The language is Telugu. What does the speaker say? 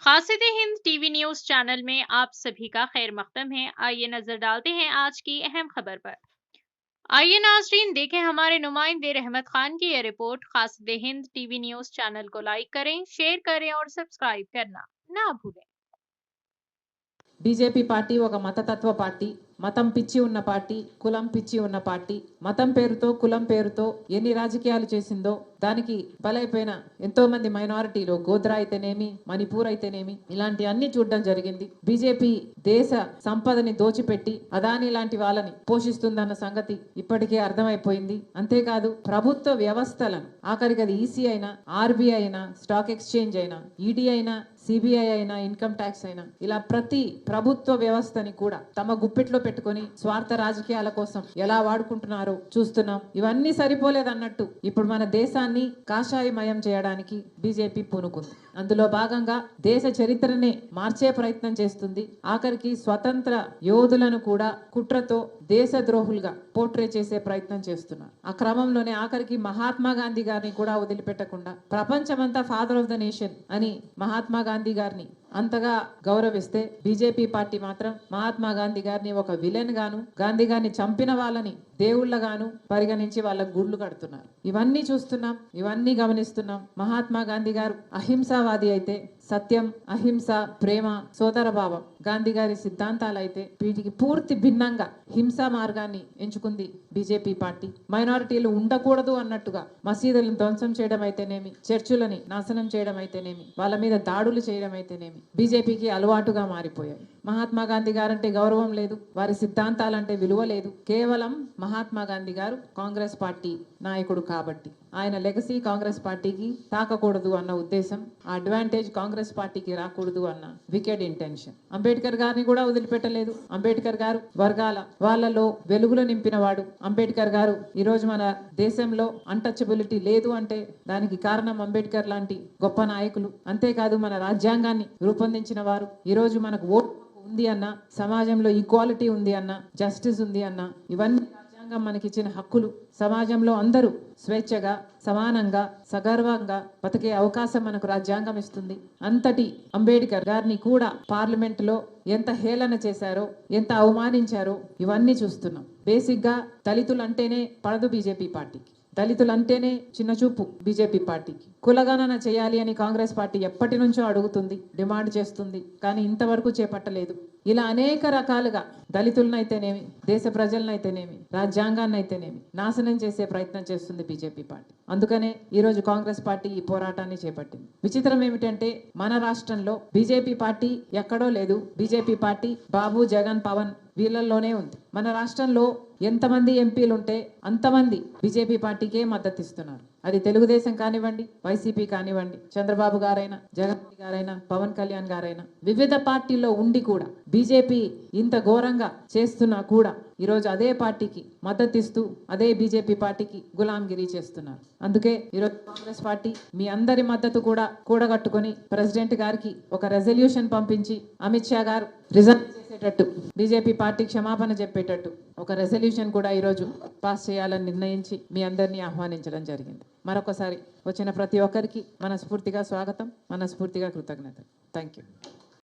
खासिद हिंद टीवी न्यूज चैनल में आप सभी का खैर मकदम है। आइए नजर डालते हैं आज की अहम खबर पर। आइए नाजरीन देखें हमारे नुमाइंदे रहमत खान की यह रिपोर्ट। खासिद हिंद टीवी न्यूज चैनल को लाइक करें, शेयर करें और सब्सक्राइब करना ना भूलें। బీజేపీ పార్టీ ఒక మతతత్వ పార్టీ, మతం పిచ్చి ఉన్న పార్టీ, కులం పిచ్చి ఉన్న పార్టీ. మతం పేరుతో కులం పేరుతో ఎన్ని రాజకీయాలు చేసిందో దానికి బలైపోయిన ఎంతో మంది మైనారిటీలు, గోద్రా అయితేనేమి, మణిపూర్ అయితేనేమి, ఇలాంటి అన్ని చూడడం జరిగింది. బీజేపీ దేశ సంపదని దోచిపెట్టి అదాని లాంటి వాళ్ళని పోషిస్తుందన్న సంగతి ఇప్పటికే అర్థమైపోయింది. అంతేకాదు ప్రభుత్వ వ్యవస్థలను, ఆఖరికి అది ఈసీ అయినా, ఆర్బీఐ అయినా, స్టాక్ ఎక్స్చేంజ్ అయినా, ఈడీ అయినా, సిబిఐ అయినా, ఇన్కమ్ ట్యాక్స్ అయినా, ఇలా ప్రతి ప్రభుత్వ వ్యవస్థని కూడా తమ గుప్పిట్లో పెట్టుకొని స్వార్థ రాజకీయాల కోసం ఎలా వాడుకుంటున్నారో చూస్తున్నాం. ఇవన్నీ సరిపోలేదన్నట్టు ఇప్పుడు మన దేశాన్ని కాషాయమయం చేయడానికి బీజేపీ పూనుకుంది. అందులో భాగంగా దేశ చరిత్రనే మార్చే ప్రయత్నం చేస్తుంది. ఆఖరికి స్వతంత్ర యోధులను కూడా కుట్రతో దేశద్రోహులుగా పోర్ట్రే చేసే ప్రయత్నం చేస్తున్నారు. ఆ క్రమంలోనే ఆఖరికి మహాత్మా గాంధీ గారిని కూడా వదిలిపెట్టకుండా ప్రపంచమంతా ఫాదర్ ఆఫ్ ద నేషన్ అని మహాత్మా గాంధీ గారిని అంతగా గౌరవిస్తే బీజేపీ పార్టీ మాత్రం మహాత్మా గాంధీ గారిని ఒక విలన్ గాను, గాంధీ గారిని చంపిన వాళ్ళని దేవుళ్ళగాను పరిగణించి వాళ్ళకు గుడ్లు కడుతున్నారు. ఇవన్నీ చూస్తున్నాం, ఇవన్నీ గమనిస్తున్నాం. మహాత్మా గాంధీ గారు అహింసావాది అయితే సత్యం, అహింస, ప్రేమ, సోదర భావం గాంధీ గారి సిద్ధాంతాలు అయితే వీటికి పూర్తి భిన్నంగా హింసా మార్గాన్ని ఎంచుకుంది బీజేపీ పార్టీ. మైనారిటీలు ఉండకూడదు అన్నట్టుగా మసీదులను ధ్వంసం చేయడం అయితేనేమి, చర్చులని నాశనం చేయడం అయితేనేమి, వాళ్ళ మీద దాడులు చేయడం అయితేనేమి బీజేపీకి అలవాటుగా మారిపోయాయి. మహాత్మా గాంధీ గారంటే గౌరవం లేదు, వారి సిద్ధాంతాలంటే విలువ లేదు. కేవలం మహాత్మా గాంధీ గారు కాంగ్రెస్ పార్టీ నాయకుడు కాబట్టి ఆయన లెగసీ కాంగ్రెస్ పార్టీకి తాకకూడదు అన్న ఉద్దేశం, ఆ అడ్వాంటేజ్ కాంగ్రెస్ పార్టీకి రాకూడదు అన్న వికెడ్ ఇంటెన్షన్. అంబేద్కర్ గారిని కూడా వదిలిపెట్టలేదు. అంబేద్కర్ గారు వర్గాల వాళ్ళలో వెలుగులు నింపిన వాడు. అంబేద్కర్ గారు ఈరోజు మన దేశంలో అన్టచబిలిటీ లేదు అంటే దానికి కారణం అంబేద్కర్ లాంటి గొప్ప నాయకులు. అంతేకాదు మన రాజ్యాంగాన్ని రూపొందించిన వారు. ఈరోజు మనకు ఓటు ఉంది అన్న, సమాజంలో ఈక్వాలిటీ ఉంది అన్న, జస్టిస్ ఉంది అన్న, ఇవన్నీ రాజ్యాంగం మనకిచ్చిన హక్కులు. సమాజంలో అందరూ స్వేచ్ఛగా, సమానంగా, సగర్వంగా బతికే అవకాశం మనకు రాజ్యాంగం ఇస్తుంది. అంతటి అంబేద్కర్ గారిని కూడా పార్లమెంటులో ఎంత హేళన చేశారో, ఎంత అవమానించారో ఇవన్నీ చూస్తున్నాం. బేసిక్గా దళితులు అంటేనే పడదు బీజేపీ పార్టీకి. దళితులంటేనే చిన్నచూపు బీజేపీ పార్టీకి. కులగణన చేయాలి అని కాంగ్రెస్ పార్టీ ఎప్పటి నుంచో అడుగుతుంది, డిమాండ్ చేస్తుంది, కానీ ఇంతవరకు చేపట్టలేదు. ఇలా అనేక రకాలుగా దళితులనైతేనేమి, దేశ ప్రజలనైతేనేమి, రాజ్యాంగాన్నైతేనేమి నాశనం చేసే ప్రయత్నం చేస్తుంది బీజేపీ పార్టీ. అందుకనే ఈరోజు కాంగ్రెస్ పార్టీ ఈ పోరాటాన్ని చేపట్టింది. విచిత్రం ఏమిటంటే మన రాష్ట్రంలో బీజేపీ పార్టీ ఎక్కడో లేదు. బీజేపీ పార్టీ బాబు, జగన్, పవన్ వీళ్ళల్లోనే ఉంది. మన రాష్ట్రంలో ఎంతమంది ఎంపీలు ఉంటే అంతమంది బీజేపీ పార్టీకే మద్దతు ఇస్తున్నారు. అది తెలుగుదేశం కానివ్వండి, వైసీపీ కానివ్వండి, చంద్రబాబు గారైనా, జగన్ గారైనా, పవన్ కళ్యాణ్ గారైనా, వివిధ పార్టీల్లో ఉండి కూడా బీజేపీ ఇంత ఘోరంగా చేస్తున్నా కూడా ఈరోజు అదే పార్టీకి మద్దతు ఇస్తూ అదే బీజేపీ పార్టీకి గులాంగిరి చేస్తున్నారు. అందుకే ఈరోజు కాంగ్రెస్ పార్టీ మీ అందరి మద్దతు కూడా కూడగట్టుకొని ప్రెసిడెంట్ గారికి ఒక రెజల్యూషన్ పంపించి అమిత్ షా గారు రిజైన్ చేసేటట్టు, బీజేపీ పార్టీ క్షమాపణ చెప్పేటట్టు ఒక రెజల్యూషన్ కూడా ఈరోజు పాస్ చేయాలని నిర్ణయించి మీ అందరినీ ఆహ్వానించడం జరిగింది. మరొకసారి వచ్చిన ప్రతి ఒక్కరికి మనస్ఫూర్తిగా స్వాగతం, మనస్ఫూర్తిగా కృతజ్ఞతలు. Thank you.